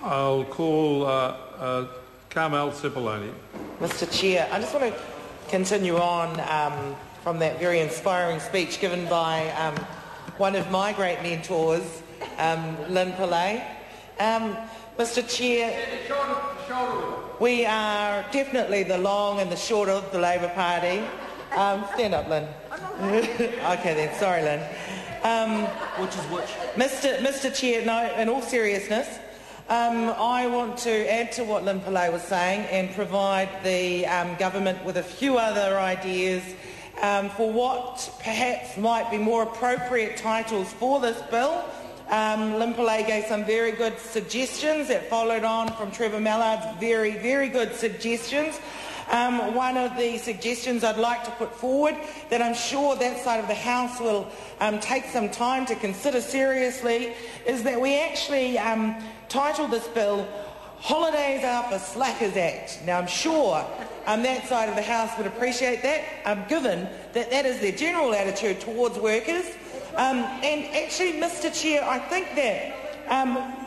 I'll call Carmel Cipollone. Mr. Chair, I just want to continue on from that very inspiring speech given by one of my great mentors, Lynn Pillay. Mr. Chair, we are definitely the long and the short of the Labour Party. Stand up, Lynn. Okay then, sorry, Lynn. Which is which? Mr. Chair, no, in all seriousness, I want to add to what Lynn Pillay was saying and provide the government with a few other ideas for what perhaps might be more appropriate titles for this bill. Lynn Pillay gave some very good suggestions that followed on from Trevor Mallard's very, very good suggestions. One of the suggestions I'd like to put forward that I'm sure that side of the House will take some time to consider seriously is that we actually title this bill Holidays Are for Slackers Act. Now I'm sure that side of the House would appreciate that, given that that is their general attitude towards workers. And actually, Mr. Chair, I think that,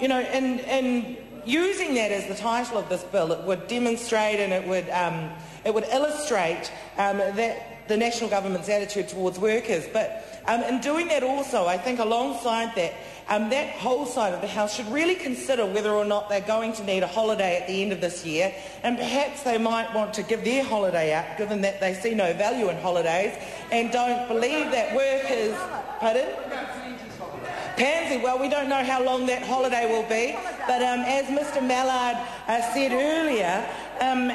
in using that as the title of this bill, it would demonstrate and it would illustrate that the national government's attitude towards workers. But in doing that also, I think alongside that, that whole side of the House should really consider whether or not they're going to need a holiday at the end of this year, and perhaps they might want to give their holiday up, given that they see no value in holidays and don't believe that workers... Pardon? Pansy, well, we don't know how long that holiday will be, but as Mr. Mallard said earlier,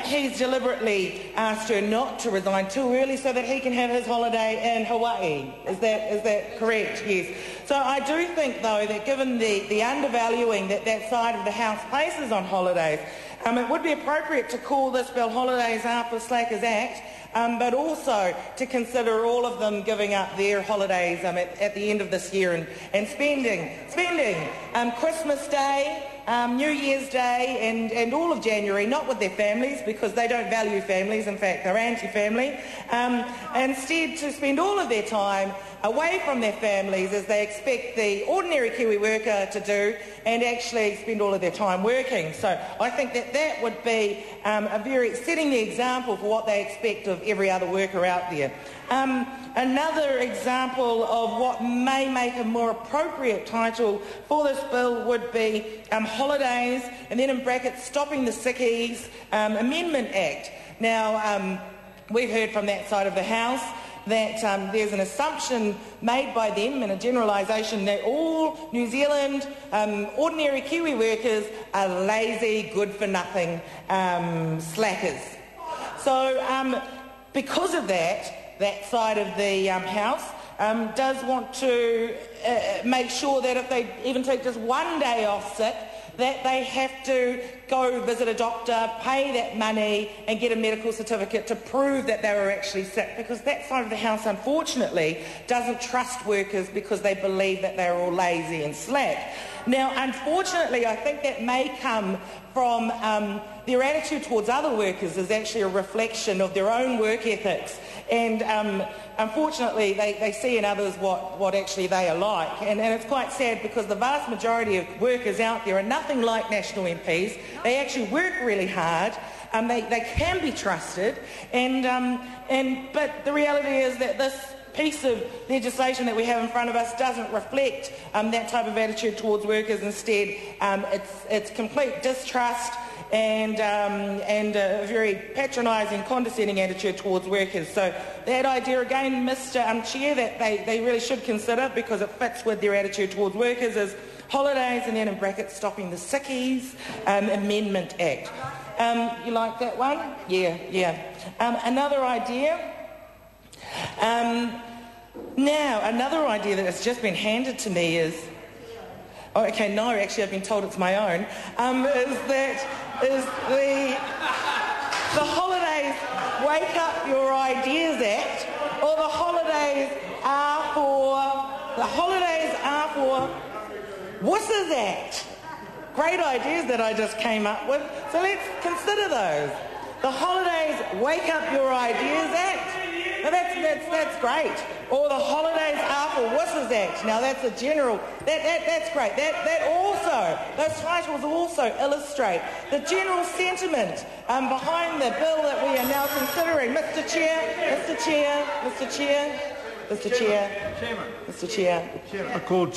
he's deliberately asked her not to resign too early so that he can have his holiday in Hawaii. Is that correct? Yes. So I do think, though, that given the undervaluing that side of the House places on holidays, it would be appropriate to call this bill Holidays Are for Slackers Act, but also to consider all of them giving up their holidays at the end of this year and spending Christmas Day, New Year's Day and all of January, not with their families because they don't value families, in fact they're anti-family, instead to spend all of their time away from their families as they expect the ordinary Kiwi worker to do and actually spend all of their time working. So I think that would be setting the example for what they expect of every other worker out there. Another example of what may make a more appropriate title for this bill would be Holidays, and then in brackets, Stopping the Sickies Amendment Act. Now, we've heard from that side of the House that there's an assumption made by them and a generalisation that all New Zealand ordinary Kiwi workers are lazy, good-for-nothing slackers. So because of that side of the House does want to make sure that if they even take just one day off sick, that they have to go visit a doctor, pay that money and get a medical certificate to prove that they were actually sick, because that side of the House unfortunately doesn't trust workers because they believe that they're all lazy and slack. Now unfortunately I think that may come from their attitude towards other workers is actually a reflection of their own work ethics, and unfortunately they see in others what actually they are like, and it's quite sad because the vast majority of workers out there are nothing like national MPs. They actually work really hard, they can be trusted, but the reality is that this piece of legislation that we have in front of us doesn't reflect that type of attitude towards workers. Instead, it's complete distrust and a very patronising, condescending attitude towards workers. So that idea again, Mr. Chair, that they really should consider, because it fits with their attitude towards workers, is Holidays and then in brackets Stopping the Sickies Amendment Act. You like that one? Yeah. Another idea. Now, another idea that has just been handed to me is... Oh, okay, no, actually I've been told it's my own. Is the Holidays Wake Up Your Ideas Act, or the Holidays Are for Wusses Act. Great ideas that I just came up with, so let's consider those. The Holidays Wake Up Your Ideas Act, Now that's great. Or the Holidays Are for Wusses Act. Now that's a general. That's great. That also, those titles also illustrate the general sentiment behind the bill that we are now considering. Mr. Chair. I call